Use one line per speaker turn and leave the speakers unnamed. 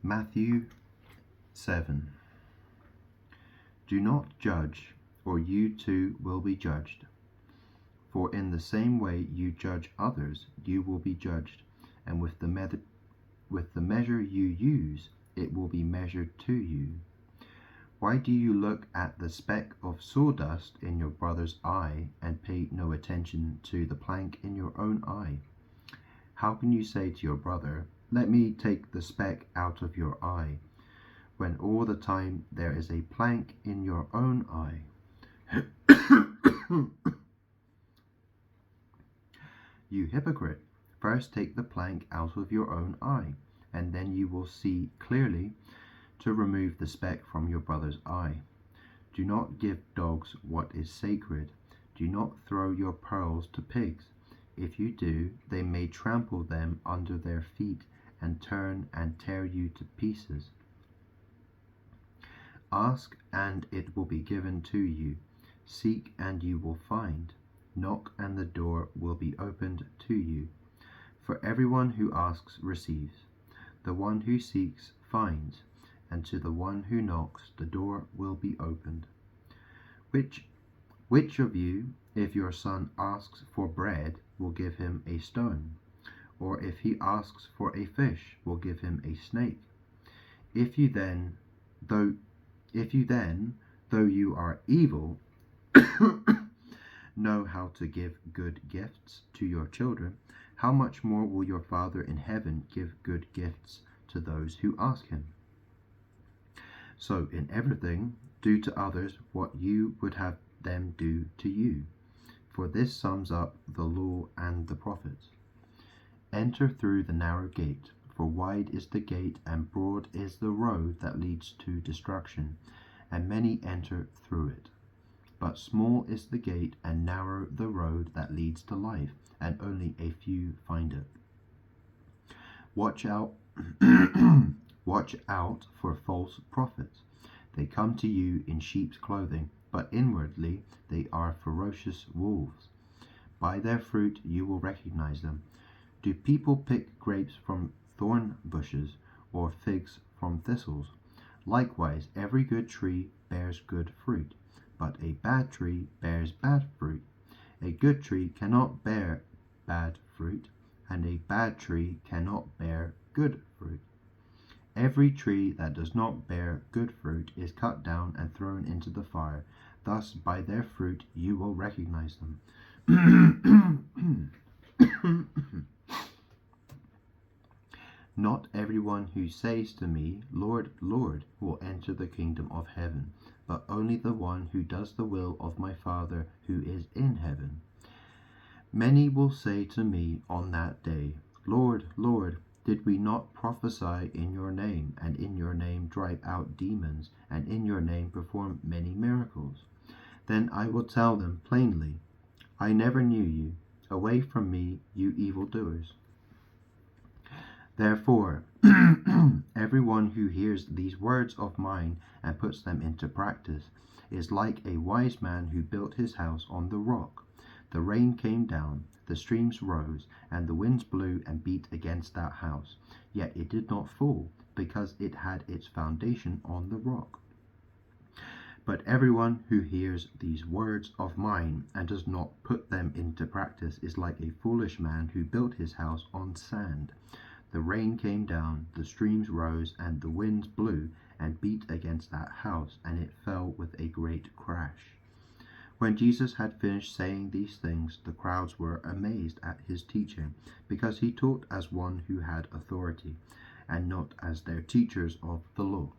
Matthew 7. Do not judge, or you too will be judged. For in the same way you judge others, you will be judged, and with the measure you use, it will be measured to you. Why do you look at the speck of sawdust in your brother's eye and pay no attention to the plank in your own eye? How can you say to your brother, "Let me take the speck out of your eye," when all the time there is a plank in your own eye? You hypocrite, first take the plank out of your own eye, and then you will see clearly to remove the speck from your brother's eye. Do not give dogs what is sacred. Do not throw your pearls to pigs. If you do, they may trample them under their feet and turn and tear you to pieces. Ask, and it will be given to you. Seek, and you will find. Knock, and the door will be opened to you. For everyone who asks receives. The one who seeks finds, and to the one who knocks the door will be opened. Which of you, if your son asks for bread, will give him a stone? Or if he asks for a fish, will give him a snake? If you then, though you are evil, know how to give good gifts to your children, how much more will your Father in heaven give good gifts to those who ask him? So in everything, do to others what you would have them do to you, for this sums up the law and the prophets. Enter through the narrow gate, for wide is the gate and broad is the road that leads to destruction, and many enter through it. But small is the gate and narrow the road that leads to life, and only a few find it. Watch out for false prophets. They come to you in sheep's clothing, but inwardly they are ferocious wolves. By their fruit you will recognize them. Do people pick grapes from thorn bushes, or figs from thistles? Likewise, every good tree bears good fruit, but a bad tree bears bad fruit. A good tree cannot bear bad fruit, and a bad tree cannot bear good fruit. Every tree that does not bear good fruit is cut down and thrown into the fire. Thus by their fruit you will recognize them. Not everyone who says to me, "Lord, Lord," will enter the kingdom of heaven, but only the one who does the will of my Father who is in heaven. Many will say to me on that day, "Lord, Lord, did we not prophesy in your name, and in your name drive out demons, and in your name perform many miracles?" Then I will tell them plainly, "I never knew you. Away from me, you evildoers." Therefore, everyone who hears these words of mine and puts them into practice is like a wise man who built his house on the rock. The rain came down, the streams rose, and the winds blew and beat against that house. Yet it did not fall, because it had its foundation on the rock. But everyone who hears these words of mine and does not put them into practice is like a foolish man who built his house on sand. The rain came down, the streams rose, and the winds blew and beat against that house, and it fell with a great crash. When Jesus had finished saying these things, the crowds were amazed at his teaching, because he taught as one who had authority, and not as their teachers of the law.